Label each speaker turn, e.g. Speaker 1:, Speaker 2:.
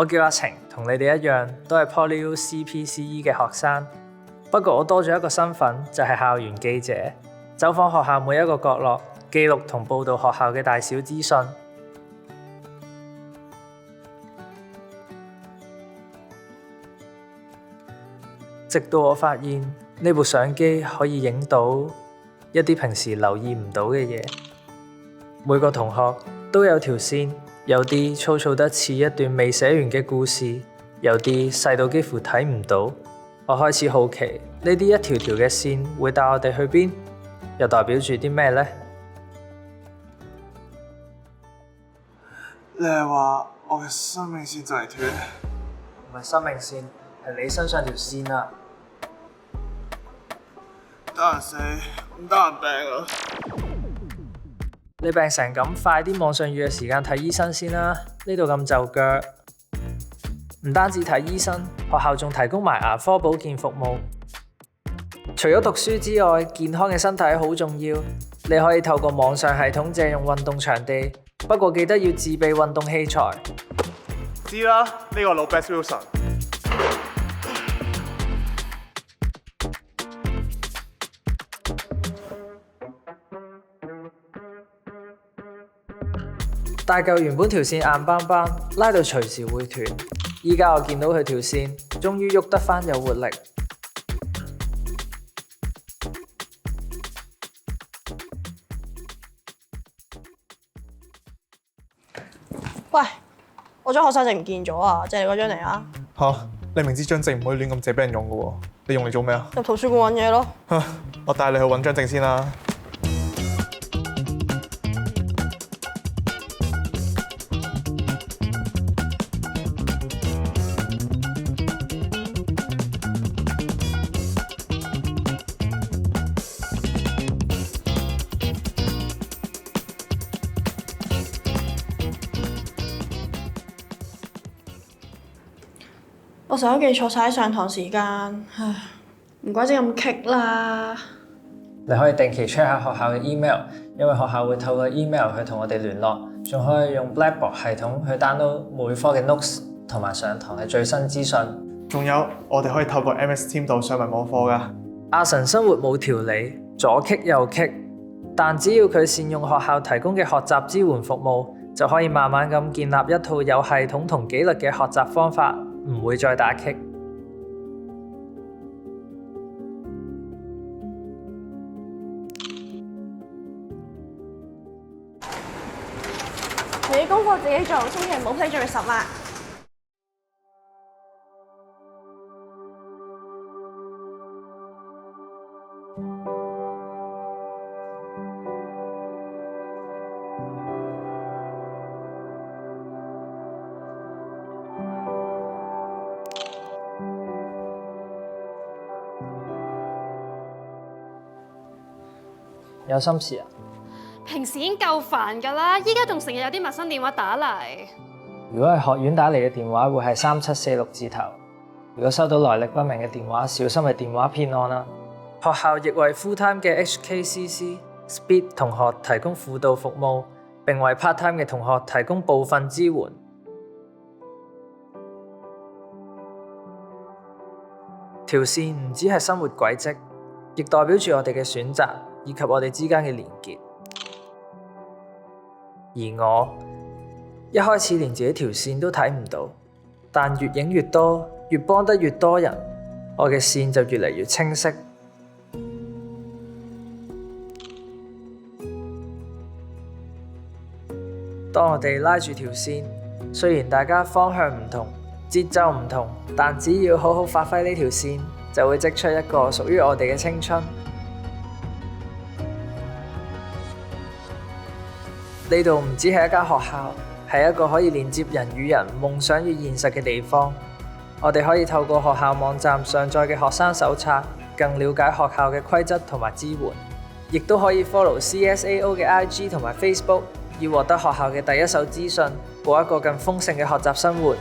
Speaker 1: 我叫阿晴，同你哋一樣，都係 PolyU CPCE 嘅學生。不過我多咗一個身份，就係校園記者，走訪學校每一個角落，記錄同報導學校嘅大小資訊。直到我發現呢部相機可以影到一啲平時留意唔到嘅嘢。每個同學都有條線，有啲粗糙得似一段未寫完嘅故事，有啲細到幾乎睇唔到。我開始好奇，呢啲一條條嘅線會帶我哋去邊，又代表住啲咩呢？
Speaker 2: 你係話我嘅生命線就嚟斷？
Speaker 1: 唔係生命線，係你身上條線啊！
Speaker 2: 得人死，唔得人病啊！
Speaker 1: 你病成咁，快啲網上預約時間睇醫生先啦！呢度咁就腳。唔單止睇醫生，學校仲提供埋牙科保健服務。除咗讀書之外，健康嘅身體好重要。你可以透過網上系統借用運動場地，不過記得要自備運動器材。
Speaker 2: 知啦，呢個老 Best Wilson。
Speaker 1: 大嚿原本條線硬邦邦，拉到隨時會斷。依家我見到佢條線，終於喐得返有活力。
Speaker 3: 喂，我張學生證唔見咗啊！借你嗰張嚟啊！
Speaker 2: 嚇，你明知張證唔可以亂咁借俾人用嘅喎，你用嚟做咩啊？
Speaker 3: 入圖書館揾嘢咯。
Speaker 2: 我帶你去揾張證先啦。
Speaker 3: 我成日都記錯晒上堂時間，唉，唔怪之咁棘啦。
Speaker 1: 你可以定期 check 下學校嘅 email， 因為學校會透過 email 去同我哋聯絡，仲可以用 Blackboard 系統去 download 每科嘅 notes 同埋上堂嘅最新資訊。
Speaker 2: 仲有，我哋可以透過 MS Team 度上埋網課㗎。
Speaker 1: 阿神生活冇條理，左棘右棘，但只要佢善用學校提供嘅學習支援服務，就可以慢慢咁建立一套有系統同紀律嘅學習方法，唔會再打棘。
Speaker 3: 你功課自己做，千祈唔好 plagiarism啊！
Speaker 1: 有心事啊？
Speaker 4: 平時已經夠煩㗎啦，依家仲成日有啲陌生電話打嚟。
Speaker 1: 如果係學院打嚟嘅電話，會係3746字頭。如果收到來歷不明嘅電話，小心係電話騙案啦。學校亦為 full-time 嘅 HKCC Speed 同學提供輔導服務，並為 part-time 嘅同學提供部分支援。條線唔只係生活軌跡，亦代表住我哋嘅選擇以及我哋之間嘅連結。而我一開始連自己條線都睇唔到，但越影越多，越幫得越多人，我嘅線就越嚟越清晰。當我哋拉住條線，雖然大家方向唔同，節奏唔同，但只要好好發揮呢條線，就會織出一個屬於我哋嘅青春。呢度唔只係一間學校，係一個可以連接人與人、夢想與現實嘅地方。我哋可以透過學校網站上載嘅學生手冊，更了解學校嘅規則同埋支援，亦都可以 follow CSAO 嘅 IG 同埋 Facebook， 要獲得學校嘅第一手資訊，過一個更豐盛嘅學習生活。